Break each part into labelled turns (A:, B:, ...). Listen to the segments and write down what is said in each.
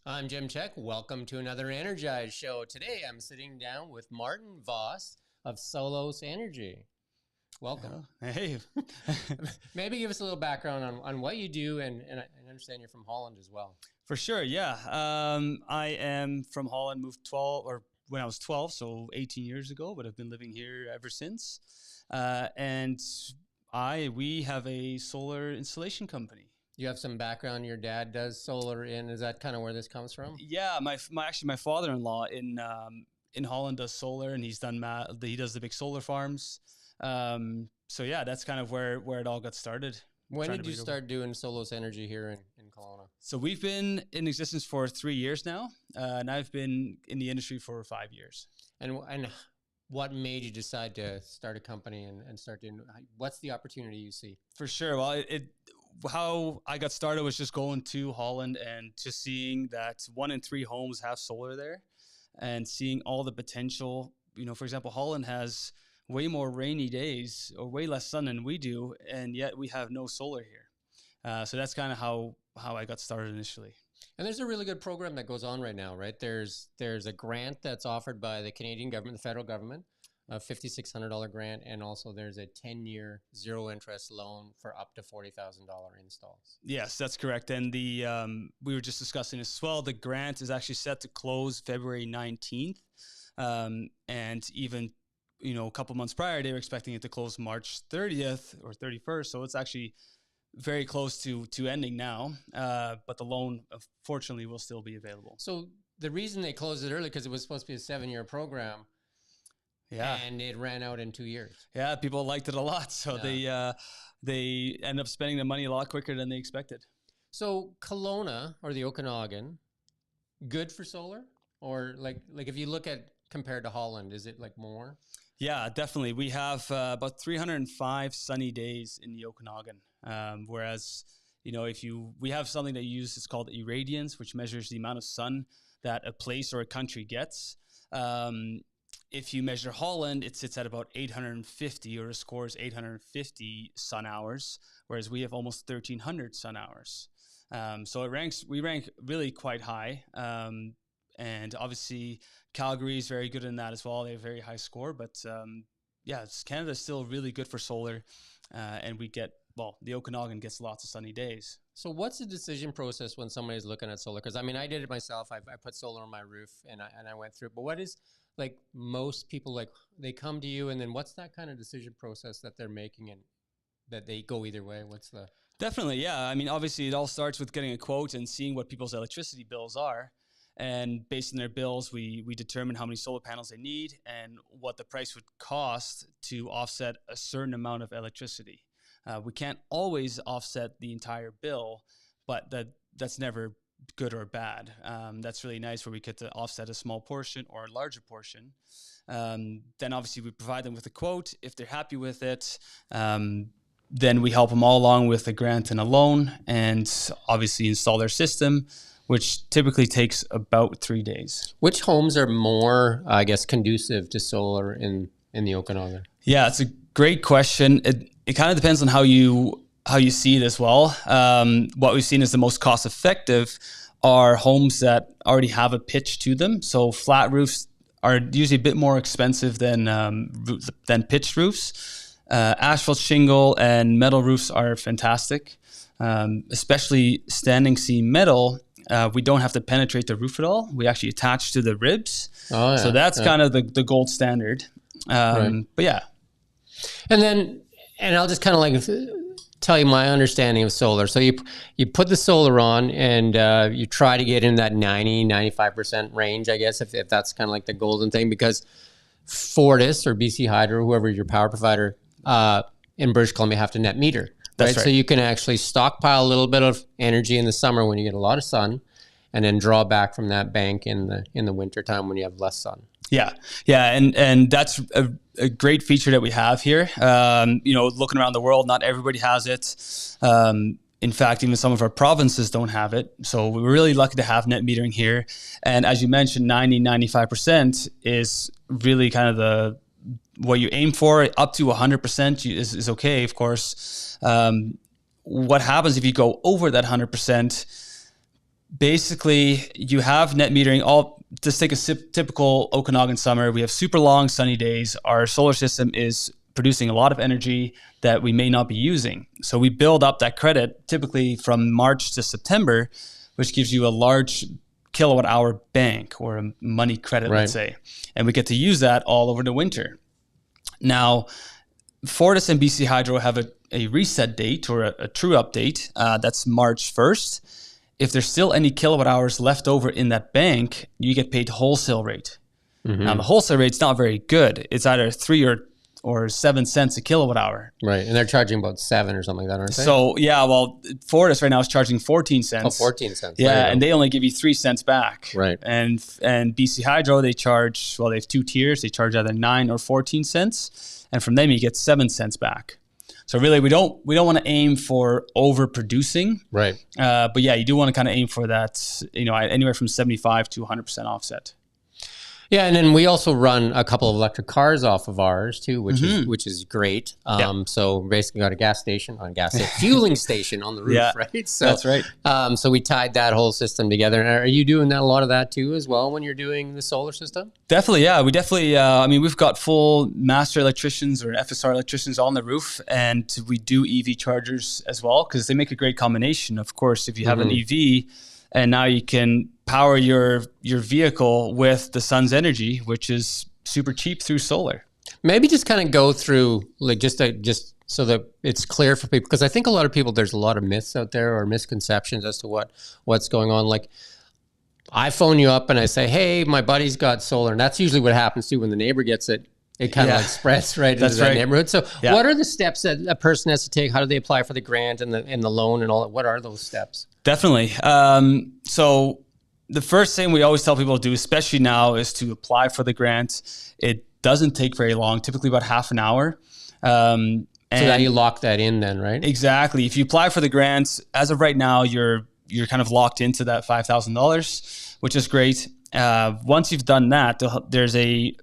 A: I'm Jim Check. Welcome to another Energize show. Today I'm sitting down with Maarten Voss of Solosenergy. Welcome.
B: Hey.
A: Maybe give us a little background on what you do, and I understand you're from Holland as well.
B: For sure, yeah. I am from Holland, moved when I was 12, so 18 years ago, but I've been living here ever since. And we have a solar installation company.
A: You have some background. Your dad does solar is that kind of where this comes from?
B: Yeah, my father-in-law in Holland does solar, and he does the big solar farms. So yeah, that's kind of where it all got started.
A: When did you start doing Solosenergy here in Kelowna?
B: So we've been in existence for 3 years now, and I've been in the industry for 5 years.
A: And what made you decide to start a company and start doing? What's the opportunity you see?
B: For sure. Well, how I got started was just going to Holland and just seeing that 1 in 3 homes have solar there, and seeing all the potential. You know, for example, Holland has way more rainy days or way less sun than we do, and yet we have no solar here. So that's kind of how I got started initially.
A: And there's a really good program that goes on right now, right? There's a grant that's offered by the Canadian government, the federal government, a $5,600 grant, and also there's a 10-year zero-interest loan for up to $40,000 installs.
B: Yes, that's correct. And we were just discussing this as well. The grant is actually set to close February 19th, and even a couple months prior, they were expecting it to close March 30th or 31st. So it's actually very close to ending now. But the loan, fortunately, will still be available.
A: So the reason they closed it early, because it was supposed to be a 7-year program. Yeah. And it ran out in 2 years.
B: Yeah, people liked it a lot. So they end up spending the money a lot quicker than they expected.
A: So Kelowna or the Okanagan, good for solar? Or like if you look at compared to Holland, is it like more?
B: Yeah, definitely. We have about 305 sunny days in the Okanagan. Whereas, we have something that it's called irradiance, which measures the amount of sun that a place or a country gets. If you measure Holland, it sits at about 850, or the score is 850 sun hours, whereas we have almost 1,300 sun hours. So we rank really quite high. And obviously Calgary is very good in that as well. They have a very high score, but Canada's still really good for solar. And the Okanagan gets lots of sunny days.
A: So what's the decision process when somebody's looking at solar? Because I did it myself. I put solar on my roof and I went through it. But what is, like, most people, they come to you, and then what's that kind of decision process that they're making, and that they go either way?
B: Definitely, yeah. Obviously it all starts with getting a quote and seeing what people's electricity bills are. And based on their bills, we determine how many solar panels they need and what the price would cost to offset a certain amount of electricity. We can't always offset the entire bill, but that's never good or bad. That's really nice where we get to offset a small portion or a larger portion. Then obviously we provide them with a quote. If they're happy with it, then we help them all along with a grant and a loan, and obviously install their system, which typically takes about 3 days.
A: Which homes are more, conducive to solar in the Okanagan?
B: Yeah, it's a great question. It kind of depends on how you see it as well. What we've seen is the most cost effective are homes that already have a pitch to them. So flat roofs are usually a bit more expensive than pitched roofs. Asphalt shingle and metal roofs are fantastic, especially standing seam metal. We don't have to penetrate the roof at all. We actually attach to the ribs. Oh, yeah. So that's kind of the gold standard. Right. But yeah.
A: And I'll just kind of tell you my understanding of solar. So you put the solar on, and you try to get in that 90-95% range, I guess, if that's kind of like the golden thing, because Fortis or BC Hydro, whoever your power provider in British Columbia, have to net meter. Right? So you can actually stockpile a little bit of energy in the summer when you get a lot of sun, and then draw back from that bank in the winter time when you have less sun.
B: Yeah, and that's a great feature that we have here. Looking around the world, not everybody has it. In fact, even some of our provinces don't have it. So we're really lucky to have net metering here. And as you mentioned, 90-95% is really kind of what you aim for, up to 100% is okay, of course. What happens if you go over that 100%? Basically, you have net metering. Just take a typical Okanagan summer. We have super long sunny days. Our solar system is producing a lot of energy that we may not be using. So we build up that credit typically from March to September, which gives you a large kilowatt hour bank or a money credit, let's say. And we get to use that all over the winter. Now, Fortis and BC Hydro have a reset date or a true update. That's March 1st. If there's still any kilowatt hours left over in that bank, you get paid wholesale rate. Mm-hmm. Now, the wholesale rate's not very good. It's either 3 or 7 cents a kilowatt hour.
A: Right. And they're charging about 7 or something like that, aren't they?
B: So, yeah, well, Fortis right now is charging 14 cents.
A: Oh, 14 cents.
B: Yeah, and they only give you 3 cents back.
A: Right.
B: And BC Hydro, they charge, well, they have 2 tiers. They charge either 9 or 14 cents. And from them, you get 7 cents back. So really, we don't want to aim for overproducing.
A: Right.
B: But yeah, you do want to kind of aim for that, anywhere from 75 to 100% offset.
A: Yeah, and then we also run a couple of electric cars off of ours too, which is great. So basically got a fueling station on the roof, right? So
B: that's right.
A: So we tied that whole system together. And are you doing a lot of that too as well when you're doing the solar system?
B: Definitely, yeah. We definitely, we've got full master electricians or FSR electricians on the roof, and we do EV chargers as well because they make a great combination. Of course, if you have an EV, and now you can power your vehicle with the sun's energy, which is super cheap through solar.
A: Maybe just kind of go through like just so that it's clear for people, because I think a lot of people, there's a lot of myths out there or misconceptions as to what's going on. Like I phone you up and I say, hey, my buddy's got solar, and that's usually what happens too when the neighbor gets it. It kind of like spreads right into that neighborhood. So what are the steps that a person has to take? How do they apply for the grant and the loan and all that? What are those steps?
B: Definitely. So the first thing we always tell people to do, especially now, is to apply for the grant. It doesn't take very long, typically about half an hour.
A: So that you lock that in then, right?
B: Exactly. If you apply for the grant, as of right now, you're kind of locked into that $5,000, which is great. Once you've done that, there's a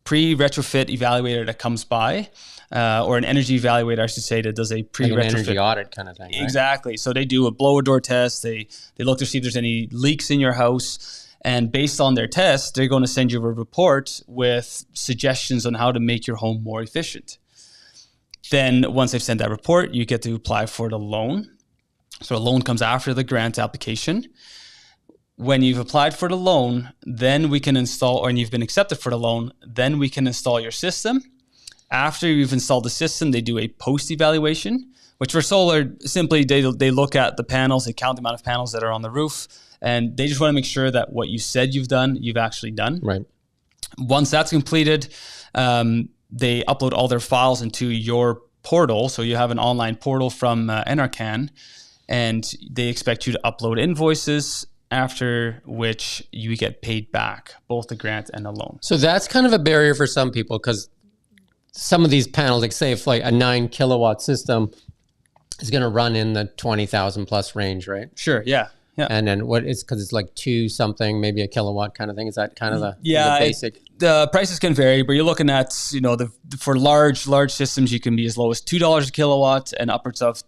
B: pre-retrofit evaluator that comes by, or an energy evaluator, I should say, that does a pre-retrofit.
A: Like an energy audit kind of thing, right?
B: Exactly. So they do a blower door test. They look to see if there's any leaks in your house. And based on their test, they're going to send you a report with suggestions on how to make your home more efficient. Then once they've sent that report, you get to apply for the loan. So a loan comes after the grant application. When you've applied for the loan, then we can install, and you've been accepted for the loan, then we can install your system. After you've installed the system, they do a post-evaluation, which for solar, simply they look at the panels, they count the amount of panels that are on the roof, and they just want to make sure that what you said you've done, you've actually done.
A: Right.
B: Once that's completed, they upload all their files into your portal. So you have an online portal from NRCan, and they expect you to upload invoices, after which you get paid back, both the grant and the loan.
A: So that's kind of a barrier for some people, because some of these panels, like say if like a 9 kilowatt system is going to run in the 20,000 plus range, right?
B: Sure. Yeah. Yeah.
A: And then because it's like 2 something, maybe a kilowatt kind of thing. Is that kind of the basic?
B: The prices can vary, but you're looking at, for large systems, you can be as low as $2 a kilowatt and upwards of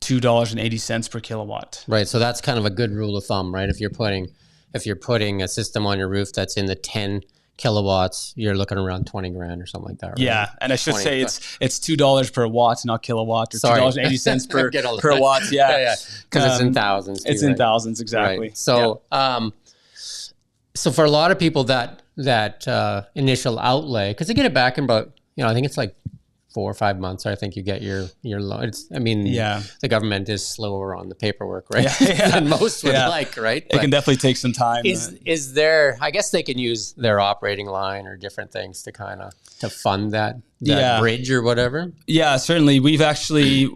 B: $2.80 per kilowatt.
A: Right. So that's kind of a good rule of thumb, right? If you're putting a system on your roof that's in the 10 kilowatts, you're looking around 20 grand or something like that. Right?
B: Yeah. And I should say it's $2 per watt, not kilowatt, or $2.80 per watt. Yeah.
A: Yeah. Because it's in thousands.
B: It's in thousands. Exactly.
A: Right. So, so for a lot of people that initial outlay, because they get it back in about, I think it's like 4 or 5 months, I think you get your loan. The government is slower on the paperwork, right? Than most would like, right?
B: It can definitely take some time.
A: Is there, I guess they can use their operating line or different things to fund that bridge or whatever? Yeah,
B: certainly. We've actually,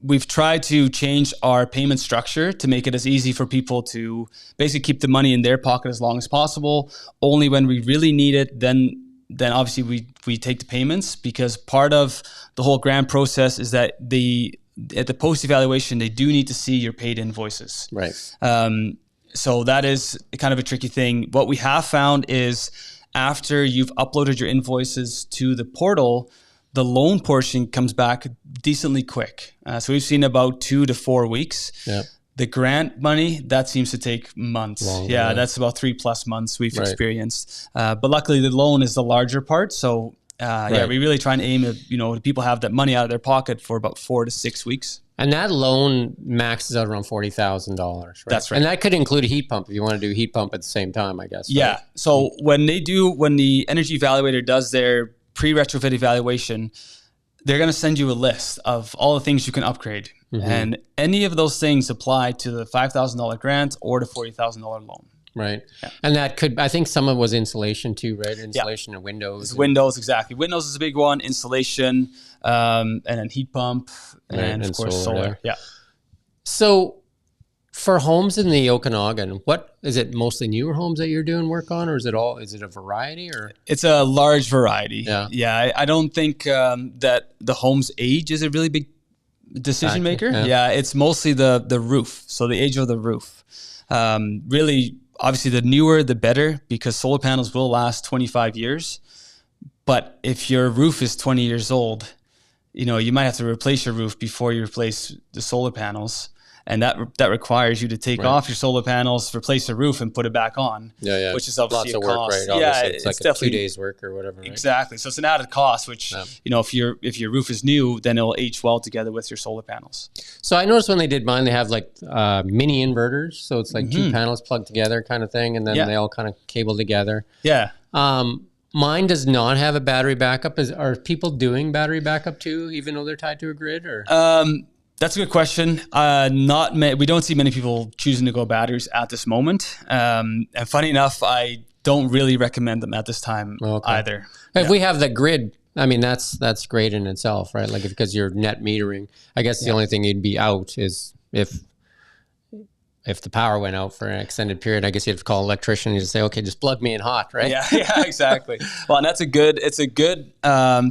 B: we've tried to change our payment structure to make it as easy for people to basically keep the money in their pocket as long as possible. Only when we really need it, then obviously we take the payments, because part of the whole grant process is that at the post-evaluation, they do need to see your paid invoices.
A: Right.
B: So that is kind of a tricky thing. What we have found is after you've uploaded your invoices to the portal, the loan portion comes back decently quick. So we've seen about 2 to 4 weeks.
A: Yeah.
B: The grant money, that seems to take months.
A: Longer,
B: yeah,
A: yeah.
B: that's about 3+ months we've experienced. But luckily the loan is the larger part. So yeah, we really try and aim at, people have that money out of their pocket for about 4 to 6 weeks.
A: And that loan maxes out around $40,000, right?
B: That's right.
A: And that could include a heat pump if you want to do a heat pump at the same time, I guess.
B: Yeah.
A: Right?
B: So when the energy evaluator does their pre-retrofit evaluation, they're going to send you a list of all the things you can upgrade. Mm-hmm. And any of those things apply to the $5,000 grant or the $40,000 loan.
A: Right.
B: Yeah.
A: And that could, I think some of it was insulation too, right? Insulation and windows.
B: It's windows, exactly. Windows is a big one, insulation, and then heat pump, and of course solar. Yeah.
A: So for homes in the Okanagan, what is it, mostly newer homes that you're doing work on, or is it a variety, or?
B: It's a large variety.
A: Yeah.
B: Yeah. I don't think that the home's age is a really big decision maker. Yeah. It's mostly the roof. So the age of the roof. Really, obviously the newer, the better, because solar panels will last 25 years. But if your roof is 20 years old, you might have to replace your roof before you replace the solar panels. And that requires you to take off your solar panels, replace the roof, and put it back on. Yeah. Which is obviously
A: lots of work, right?
B: Yeah,
A: it's like definitely 2 days work or whatever. Right?
B: Exactly. So it's an added cost, which if your roof is new, then it'll age well together with your solar panels.
A: So I noticed when they did mine, they have like mini inverters. So it's like 2 panels plugged together kind of thing, and then they all kind of cable together. Yeah. Mine does not have a battery backup. Are people doing battery backup too, even though they're tied to a grid, or?
B: That's a good question. We don't see many people choosing to go batteries at this moment. And funny enough, I don't really recommend them at this time either.
A: If we have the grid, I mean, that's great in itself, right? Like because you're net metering. I guess the only thing you'd be out is if the power went out for an extended period. I guess you'd have to call an electrician and just say, okay, just plug me in hot, right?
B: Yeah, exactly. Well, and it's a good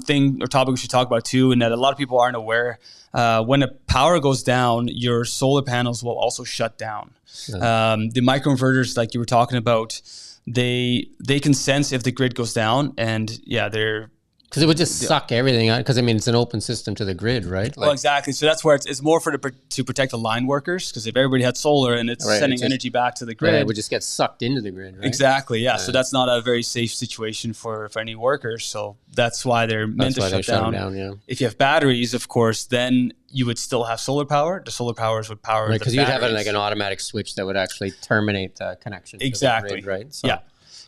B: thing or topic we should talk about too, and that a lot of people aren't aware. When the power goes down, your solar panels will also shut down. The microinverters, like you were talking about, they can sense if the grid goes down, and they're
A: because it would just suck everything out. Because I mean, it's an open system to the grid, right?
B: Well, exactly. So that's where it's more to protect the line workers. Because if everybody had solar and it's sending energy back to the grid,
A: it would just get sucked into the grid, right?
B: Exactly. Yeah. So that's not a very safe situation for any workers. So that's why they're meant to shut down. If you have batteries, of course, then you would still have solar power. The solar powers would power the batteries.
A: Because you'd have like an automatic switch that would actually terminate the connection to the grid, right? So.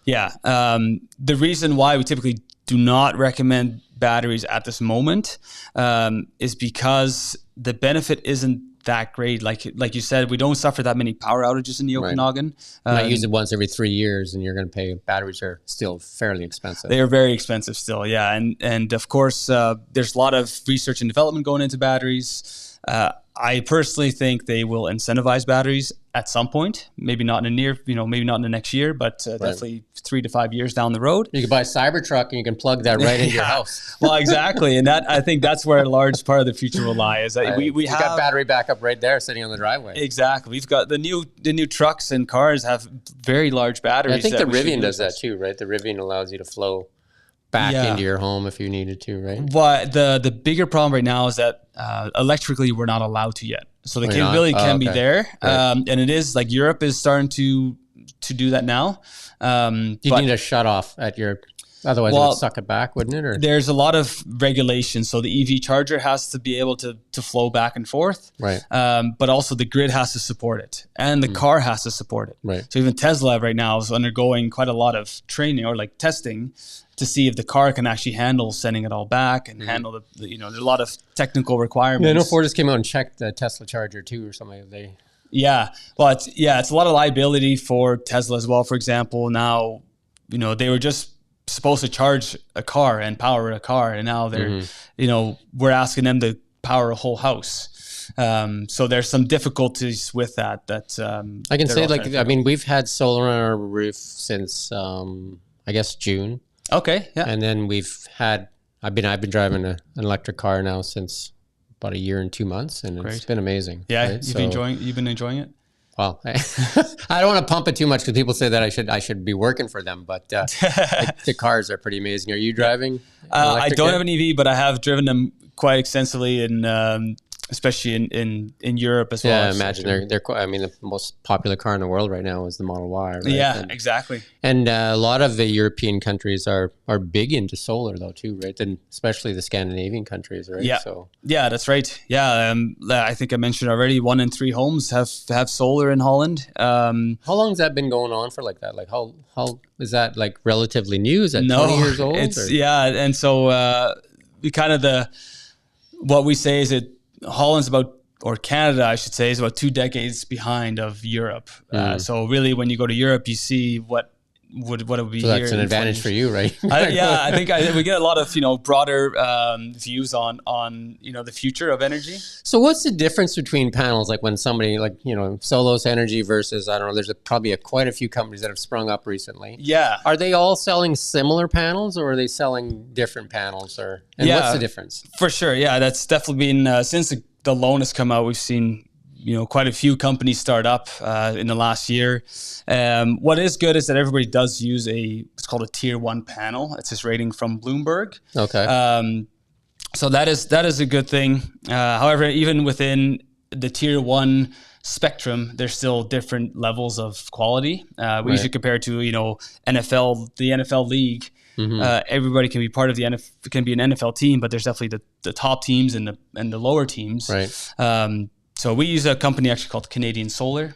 B: Yeah. The reason why we typically do not recommend batteries at this moment is because the benefit isn't that great. Like you said, we don't suffer that many power outages in the Okanagan.
A: I use it once every 3 years, and you're going to pay. Batteries are still fairly expensive.
B: They are very expensive still, yeah. And of course, there's a lot of research and development going into batteries. I personally think they will incentivize batteries at some point. Maybe not in maybe not in the next year, but definitely 3 to 5 years down the road.
A: You can buy a Cybertruck and you can plug that right into your house.
B: Well, exactly, and I think that's where a large part of the future will lie. Is that we have
A: got battery backup right there, sitting on the driveway.
B: Exactly, we've got the new trucks and cars have very large batteries.
A: I think the Rivian does that too, right? The Rivian allows you to flow back into your home if you needed to, right?
B: But the bigger problem right now is that electrically we're not allowed to yet. So the capability can be there, and it is like Europe is starting to do that now.
A: You need a shut off at your, otherwise it would suck it back, wouldn't it? Or?
B: There's a lot of regulation. So the EV charger has to be able to flow back and forth,
A: right?
B: But also the grid has to support it, and the car has to support it.
A: Right.
B: So even Tesla right now is undergoing quite a lot of training or like testing to see if the car can actually handle sending it all back and handle there's a lot of technical requirements.
A: Yeah, I know Ford just came out and checked the Tesla charger too or something.
B: Well, it's a lot of liability for Tesla as well. For example, now, they were just supposed to charge a car and power a car, and now they're, we're asking them to power a whole house. So there's some difficulties with that.
A: I can say, we've had solar on our roof since, I guess June.
B: Okay. Yeah.
A: And then I've been driving an electric car now since about 1 year and 2 months, and it's been amazing.
B: Yeah.
A: Right?
B: You've been enjoying it?
A: Well, I don't want to pump it too much because people say that I should be working for them, but the cars are pretty amazing. Are you driving?
B: I don't have an EV, but I have driven them quite extensively, especially in Europe as well.
A: Yeah, I imagine they're quite, I mean, the most popular car in the world right now is the Model Y, right?
B: Yeah, exactly.
A: And a lot of the European countries are big into solar though too, right? And especially the Scandinavian countries, right?
B: Yeah, yeah, that's right. Yeah, I think I mentioned already, 1 in 3 homes have solar in Holland.
A: How long has that been going on for like that? Like how is that like relatively new? Is that 20 years old?
B: Yeah, and so we kind of what we say is that Holland's about, or Canada, I should say, is about 2 decades behind of Europe. So really, when you go to Europe, you see what it would be. So
A: that's an advantage for you, right?
B: I think we get a lot of broader views on the future of energy.
A: So what's the difference between panels? Like when somebody Solos Energy versus, I don't know, there's probably quite a few companies that have sprung up recently.
B: Yeah.
A: Are they all selling similar panels, or are they selling different panels, and what's the difference?
B: For sure. Yeah, that's definitely been since the loan has come out, we've seen quite a few companies start up in the last year. What is good is that everybody does use it's called a tier 1 panel. It's this rating from Bloomberg.
A: Okay.
B: So that is a good thing. However, even within the tier 1 spectrum, there's still different levels of quality. We usually compare to NFL, the NFL league. Mm-hmm. Everybody can be part of can be an NFL team, but there's definitely the top teams and the lower teams.
A: Right.
B: So we use a company actually called Canadian Solar,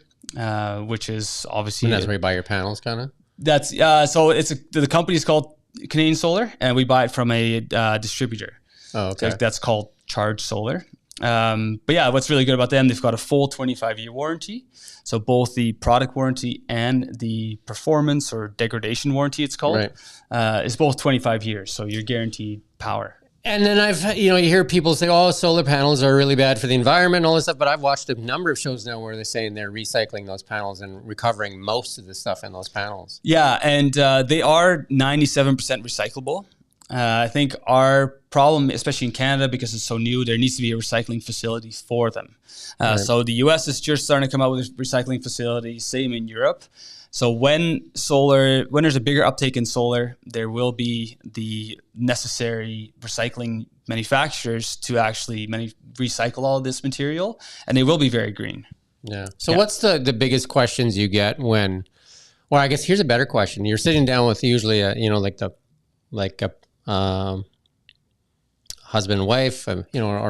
B: which is obviously...
A: And that's where you buy your panels, kind of?
B: That's so the company is called Canadian Solar, and we buy it from a distributor.
A: Oh, okay.
B: So that's called Charge Solar. But yeah, what's really good about them, they've got a full 25-year warranty. So both the product warranty and the performance or degradation warranty, it's called, is both 25 years. So you're guaranteed power.
A: And then you hear people say, oh, solar panels are really bad for the environment and all this stuff. But I've watched a number of shows now where they're saying they're recycling those panels and recovering most of the stuff in those panels.
B: Yeah, and they are 97% recyclable. I think our problem, especially in Canada, because it's so new, there needs to be a recycling facility for them. So the US is just starting to come out with recycling facilities, same in Europe. So when there's a bigger uptake in solar, there will be the necessary recycling manufacturers to actually recycle all of this material, and they will be very green.
A: Yeah. So what's the biggest questions you get well, I guess here's a better question. You're sitting down with usually a husband and wife, or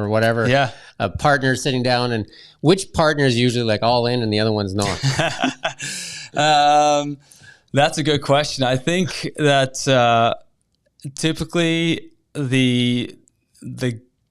A: whatever.
B: Yeah.
A: A partner sitting down, and which partner is usually like all in and the other one's not?
B: That's a good question. I think that typically the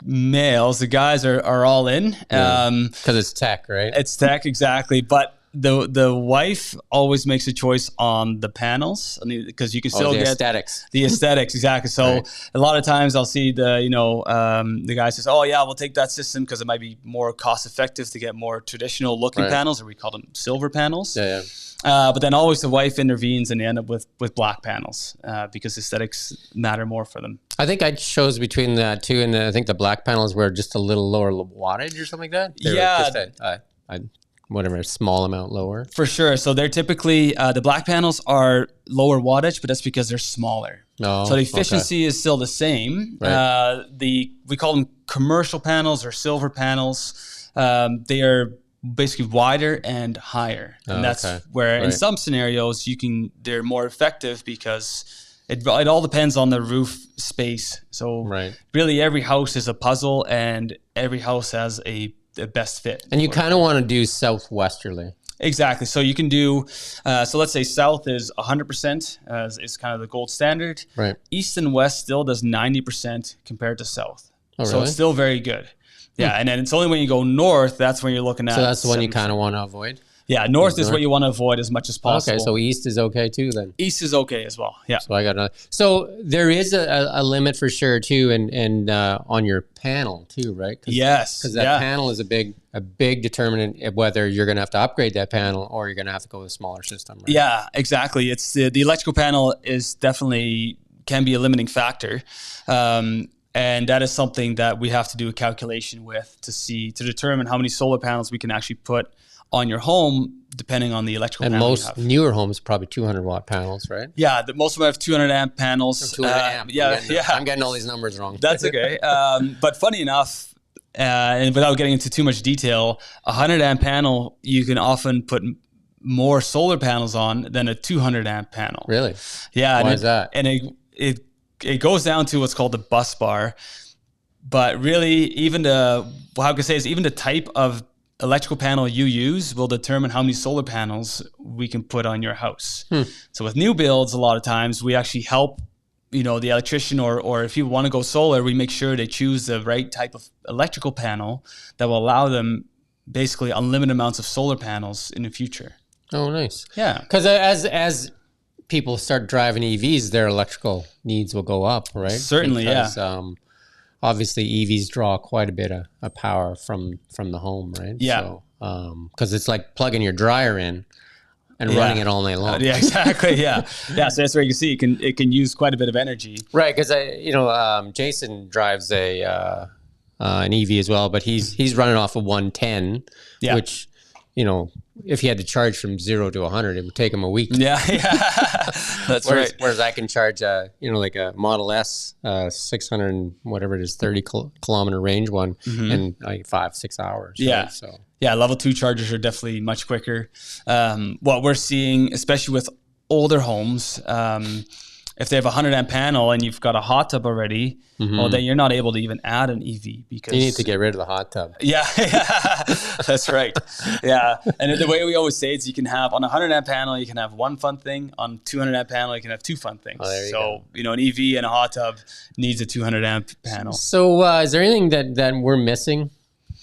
B: males, the guys are all in.
A: Because it's tech, right?
B: It's tech, exactly. But the wife always makes a choice on the panels, because you can still get
A: aesthetics.
B: The aesthetics, exactly. So a lot of times I'll see the guy says, "Oh yeah, we'll take that system because it might be more cost effective to get more traditional looking panels, or we call them silver panels."
A: Yeah.
B: But then always the wife intervenes and they end up with black panels because aesthetics matter more for them.
A: I think I chose between that too, and I think the black panels were just a little lower wattage or something like that. A small amount lower. For
B: sure. So they're typically, the black panels are lower wattage, but that's because they're smaller. So the efficiency is still the same.
A: Right.
B: We call them commercial panels or silver panels. They are basically wider and higher. And that's where in some scenarios they're more effective because it all depends on the roof space. So really every house is a puzzle and every house has the best fit.
A: And you kind of want to do southwesterly.
B: Exactly. So you can do, so let's say south is 100% is kind of the gold standard.
A: Right.
B: East and west still does 90% compared to south.
A: Oh, really?
B: So it's still very good. Yeah. And then it's only when you go north, that's when you're looking at.
A: So that's the one you kind of want to avoid?
B: Yeah, north is what you want to avoid as much as possible.
A: Okay, so east is okay too then?
B: East is okay as well, yeah.
A: So I got another. So there is a limit for sure too, and on your panel too, right?
B: Yes.
A: Because that panel is a big determinant of whether you're going to have to upgrade that panel or you're going to have to go with a smaller system, right?
B: Yeah, exactly. It's the electrical panel is definitely can be a limiting factor. And that is something that we have to do a calculation with to determine how many solar panels we can actually put on your home, depending on the electrical
A: And
B: panel you
A: most
B: have.
A: newer homes probably 200-watt panels, right?
B: Yeah, most of them have 200 amp panels.
A: 200 amp. I'm getting all these numbers wrong.
B: That's okay. But funny enough, and without getting into too much detail, a 100 amp panel, you can often put more solar panels on than a 200 amp panel.
A: Really?
B: Yeah.
A: Why is that?
B: And it goes down to what's called the bus bar. But really, even the type of electrical panel you use will determine how many solar panels we can put on your house. So with new builds, a lot of times we actually help, the electrician or if you want to go solar, we make sure they choose the right type of electrical panel that will allow them basically unlimited amounts of solar panels in the future.
A: Oh, nice.
B: Yeah.
A: Because as people start driving EVs, their electrical needs will go up, right?
B: Certainly,
A: because, obviously, EVs draw quite a bit of power from the home, right?
B: Yeah.
A: So, because it's like plugging your dryer in and running it all night long.
B: Yeah, exactly. Yeah. So that's where you can see it can use quite a bit of energy.
A: Right. Because Jason drives an EV as well, but he's running off of 110, which, if he had to charge from 0 to 100, it would take him a week.
B: Yeah. That's right.
A: Whereas I can charge, like a Model S, 600 and whatever it is, 30 kilometer range one in like 5-6 hours.
B: Yeah.
A: Right? So.
B: Yeah, level 2 chargers are definitely much quicker. What we're seeing, especially with older homes, if they have a 100 amp panel and you've got a hot tub already, well, then you're not able to even add an EV because
A: you need to get rid of the hot tub.
B: Yeah, that's right. Yeah, and the way we always say is you can have on a 100 amp panel, you can have one fun thing. On 200 amp panel, you can have two fun things.
A: Oh, there you go.
B: An EV and a hot tub needs a 200 amp panel.
A: So is there anything that we're missing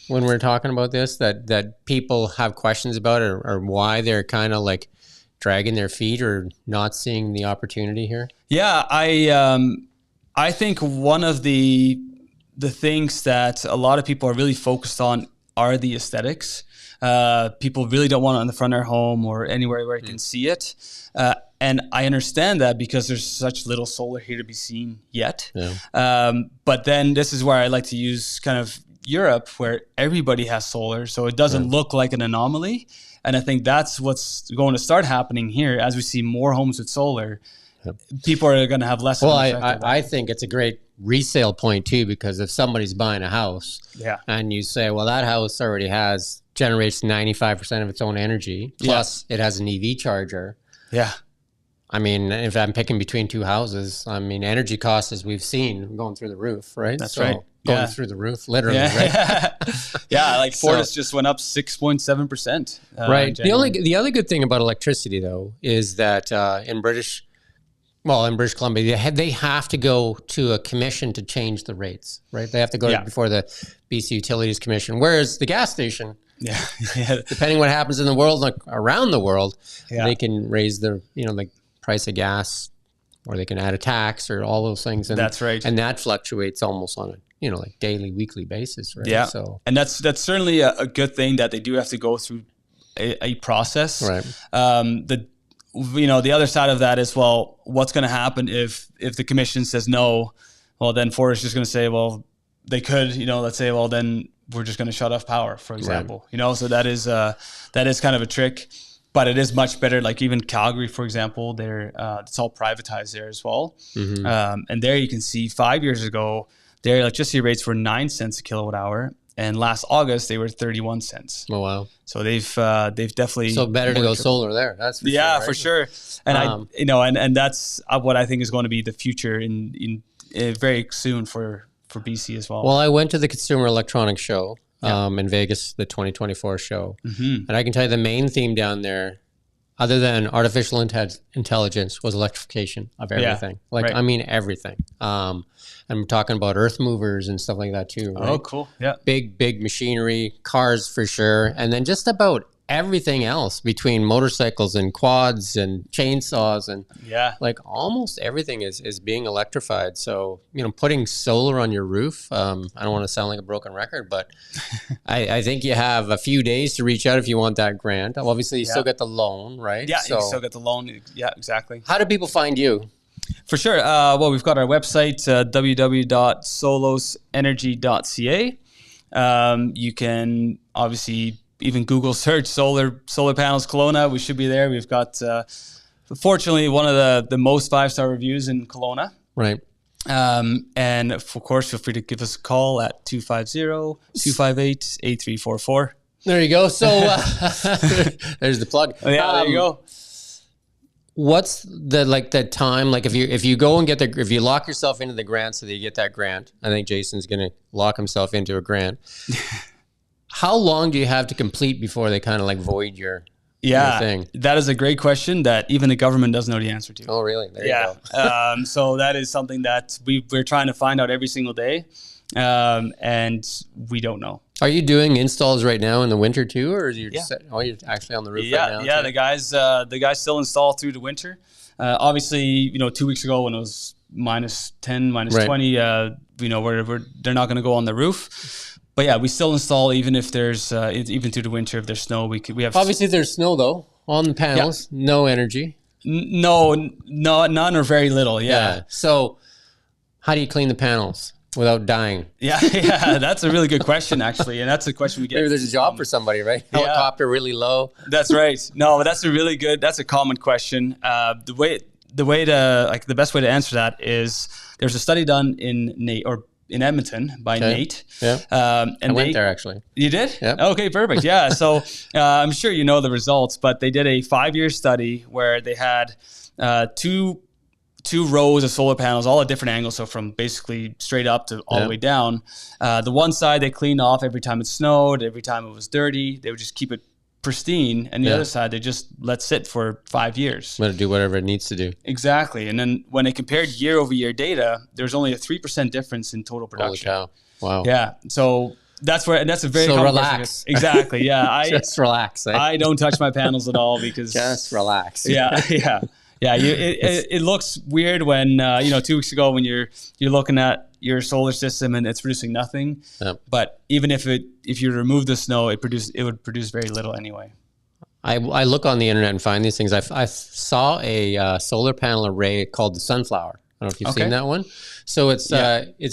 A: when we're talking about this that people have questions about or why they're kind of like dragging their feet or not seeing the opportunity here?
B: Yeah, I think one of the things that a lot of people are really focused on are the aesthetics. People really don't want it on the front of their home or anywhere where you can see it. And I understand that because there's such little solar here to be seen yet. Yeah. But then this is where I like to use kind of Europe where everybody has solar. So it doesn't look like an anomaly. And I think that's what's going to start happening here as we see more homes with solar. Yep. People are going to have less.
A: Well, I think it's a great resale point too, because if somebody's buying a house and you say, well, that house already generates 95% of its own energy, plus it has an EV charger. Yeah. I mean, if I'm picking between two houses, I mean, energy costs, as we've seen, going through the roof, right?
B: That's right.
A: Going through the roof, literally, right?
B: Like Fortis just went up 6.7%.
A: Right. The other good thing about electricity, though, is that in British Columbia, they have to go to a commission to change the rates, right? They have to go before the BC Utilities Commission, whereas the gas station, depending what happens in the world, like around the world, they can raise the price of gas, or they can add a tax, or all those things. And
B: that's right.
A: And that fluctuates almost on a like daily, weekly basis, right?
B: Yeah.
A: So,
B: and that's certainly a good thing that they do have to go through a process.
A: Right.
B: The other side of that is, well, what's going to happen if the commission says no? Well, then Ford is just going to say, well, they could, let's say, well, then we're just going to shut off power, for example. Right. So that is kind of a trick, but it is much better. Like even Calgary, for example, it's all privatized there as well. Mm-hmm. And there you can see 5 years ago, their electricity rates were 9 cents a kilowatt hour. And last August, they were 31 cents.
A: Oh, wow.
B: So they've definitely...
A: So better to go solar there. That's for sure.
B: Yeah,
A: right?
B: for sure. And and that's what I think is going to be the future in very soon for BC as well.
A: Well, I went to the Consumer Electronics Show in Vegas, the 2024 show. Mm-hmm. And I can tell you the main theme down there, other than artificial intelligence, was electrification of everything. I mean, everything. And we're talking about earth movers and stuff like that too. Right?
B: Oh, cool. Yeah.
A: Big machinery, cars for sure. And then just about everything else between motorcycles and quads and chainsaws and like almost everything is being electrified. So, putting solar on your roof, I don't want to sound like a broken record, but I think you have a few days to reach out if you want that grant. Obviously, you still get the loan, right?
B: Yeah, you still get the loan. Yeah, exactly.
A: How do people find you?
B: For sure. Well, we've got our website, www.solosenergy.ca. You can obviously, even Google search solar panels Kelowna, we should be there. We've got, fortunately, one of the most 5-star reviews in Kelowna.
A: Right.
B: And of course, feel free to give us a call at 250-258-8344.
A: There you go. So there's the plug.
B: Oh, yeah, there you go.
A: What's the time? Like if you go and if you lock yourself into the grant so that you get that grant, I think Jason's going to lock himself into a grant. How long do you have to complete before they kind of like void your thing?
B: That is a great question that even the government doesn't know the answer to.
A: Oh, really? There you
B: go. So that is something that we're trying to find out every single day. And we don't know.
A: Are you doing installs right now in the winter too, or you're you're actually on the roof right now?
B: Yeah, the guys still install through the winter. Obviously, 2 weeks ago when it was -10, -20, they're not going to go on the roof. But yeah, we still install even if there's even through the winter if there's snow. We have
A: obviously there's snow though on the panels. Yeah. No energy.
B: No, none or very little. Yeah.
A: So how do you clean the panels without dying?
B: Yeah, that's a really good question, actually, and that's a question we get.
A: Maybe there's a job for somebody, right? Helicopter really low.
B: That's right. No, but that's a common question. The best way to answer that is there's a study done in Edmonton by Nate.
A: Yeah. And I went there actually.
B: You did?
A: Yeah.
B: Okay, perfect. Yeah. So I'm sure you know the results, but they did a 5-year study where they had two rows of solar panels, all at different angles. So from basically straight up to all the way down. The one side they cleaned off every time it snowed, every time it was dirty. They would just keep it pristine. And the other side, they just let sit for 5 years.
A: Let it do whatever it needs to do.
B: Exactly. And then when they compared year over year data, there's only a 3% difference in total production.
A: Holy cow. Wow.
B: Yeah. So that's a very
A: relax.
B: Exactly. Yeah.
A: Just relax.
B: I don't touch my panels at all because
A: just relax.
B: Yeah. It looks weird when 2 weeks ago when you're looking at your solar system and it's producing nothing. Yep. But even if you remove the snow, it would produce very little anyway.
A: I look on the internet and find these things. I saw a solar panel array called the sunflower. I don't know if you've seen that one. So it's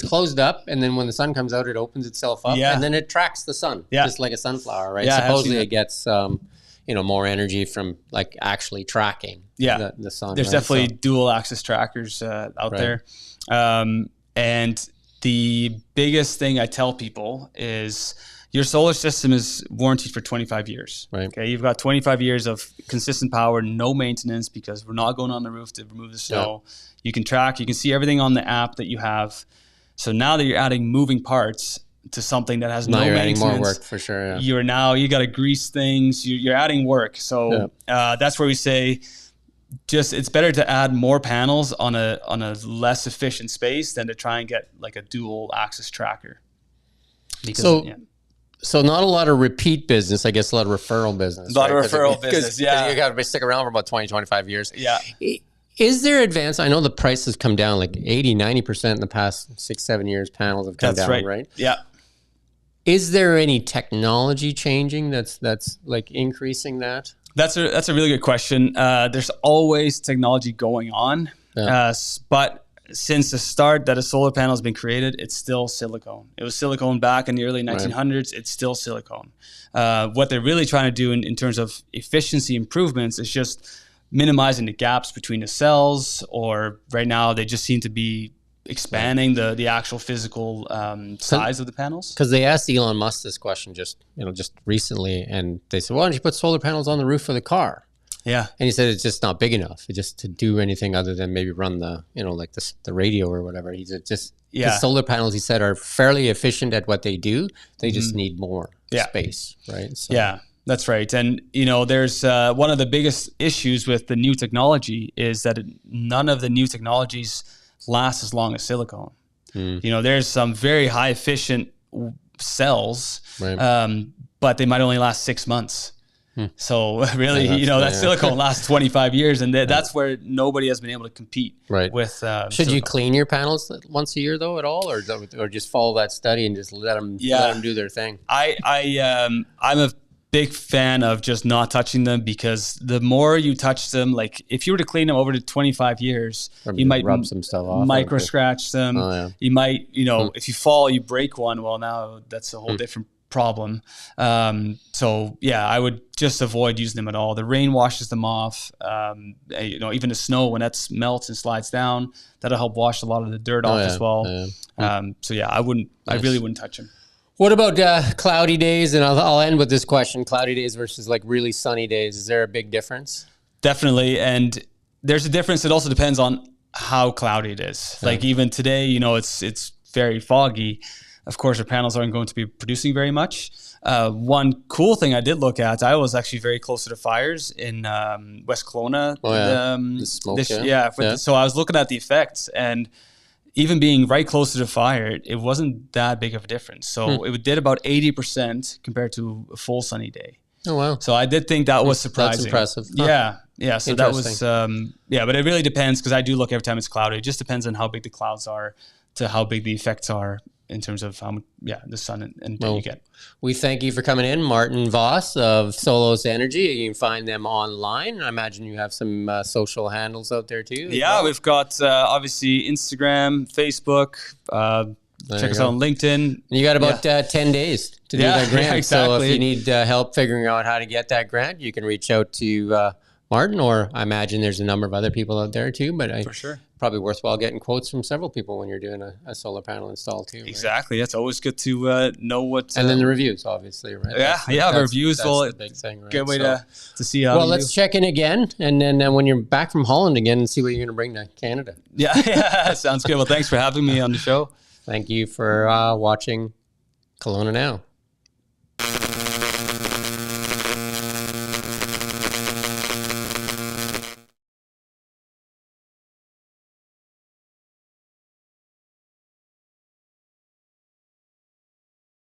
A: closed up, and then when the sun comes out, it opens itself up, and then it tracks the sun, just like a sunflower, right?
B: Yeah,
A: supposedly it gets more energy from like actually tracking the sun.
B: There's definitely dual axis trackers out there. And the biggest thing I tell people is your solar system is warranted for 25 years.
A: Right.
B: Okay. You've got 25 years of consistent power, no maintenance because we're not going on the roof to remove the snow. Yeah. You can track, you can see everything on the app that you have. So now that you're adding moving parts to something that has no maintenance,
A: adding more work for sure.
B: Yeah. You got to grease things. You're adding work. So that's where we say, it's better to add more panels on a less efficient space than to try and get like a dual axis tracker.
A: So not a lot of repeat business, I guess a lot of referral business.
B: A lot of referral business, yeah.
A: You got to stick around for about 20, 25 years.
B: Yeah.
A: Is there advance? I know the price has come down like 80, 90% in the past 6-7 years. Panels have come down, right?
B: Yeah.
A: Is there any technology changing that's like increasing that?
B: That's a really good question. There's always technology going on, but since the start that a solar panel has been created, it's still silicone. It was silicone back in the early 1900s. Right. It's still silicone. What they're really trying to do in terms of efficiency improvements is just minimizing the gaps between the cells, or right now they just seem to be expanding the actual physical size of the panels. Because
A: they asked Elon Musk this question just recently, and they said, "Why don't you put solar panels on the roof of the car?"
B: Yeah,
A: and he said it's just not big enough. It's just to do anything other than maybe run the the radio or whatever. He said solar panels, he said, are fairly efficient at what they do. They just need more space, right? So.
B: Yeah. That's right. And, there's one of the biggest issues with the new technology is that none of the new technologies last as long as silicone. There's some very high efficient cells, but they might only last 6 months. So really, that silicone lasts 25 years, and that's where nobody has been able to compete with.
A: Should
B: silicone.
A: you clean your panels once a year though at all, or just follow that study and just let them do their thing?
B: I'm a big fan of just not touching them, because the more you touch them, like if you were to clean them over to 25 years, you might
A: rub some stuff off,
B: micro scratch them. You might, if you fall, you break one. Well, now that's a whole different problem. So yeah, I would just avoid using them at all. The rain washes them off. Even the snow, when that melts and slides down, that'll help wash a lot of the dirt off as well. So yeah, I really wouldn't touch them.
A: What about cloudy days? And I'll end with this question: cloudy days versus like really sunny days. Is there a big difference?
B: Definitely, and there's a difference. It also depends on how cloudy it is. Like even today, it's very foggy. Of course, our panels aren't going to be producing very much. One cool thing I did look at, I was actually very close to the fires in West Kelowna.
A: The smoke,
B: So I was looking at the effects, and even being right close to the fire, it wasn't that big of a difference. So it did about 80% compared to a full sunny day.
A: Oh, wow.
B: So I did think that was surprising.
A: That's impressive. Huh.
B: Yeah. So that was, but it really depends, because I do look every time it's cloudy. It just depends on how big the clouds are to how big the effects are in terms of how much, the sun and day you get.
A: We thank you for coming in, Maarten Voss of Solos Energy. You can find them online. I imagine you have some social handles out there too.
B: Yeah, we've got obviously Instagram, Facebook. Check us out on LinkedIn.
A: And you got about 10 days to do that grant.
B: Yeah, exactly.
A: So if you need help figuring out how to get that grant, you can reach out to Maarten, or I imagine there's a number of other people out there too. But
B: for sure,
A: probably worthwhile getting quotes from several people when you're doing a solar panel install too. Right?
B: Exactly. It's always good to know what.
A: And then the reviews, obviously, right?
B: The reviews.
A: That's the big thing, right?
B: Good way to see how.
A: Well, let's check in again, and then when you're back from Holland again, and see what you're going to bring to Canada.
B: Yeah, sounds good. Well, thanks for having me on the show.
A: Thank you for watching Kelowna Now.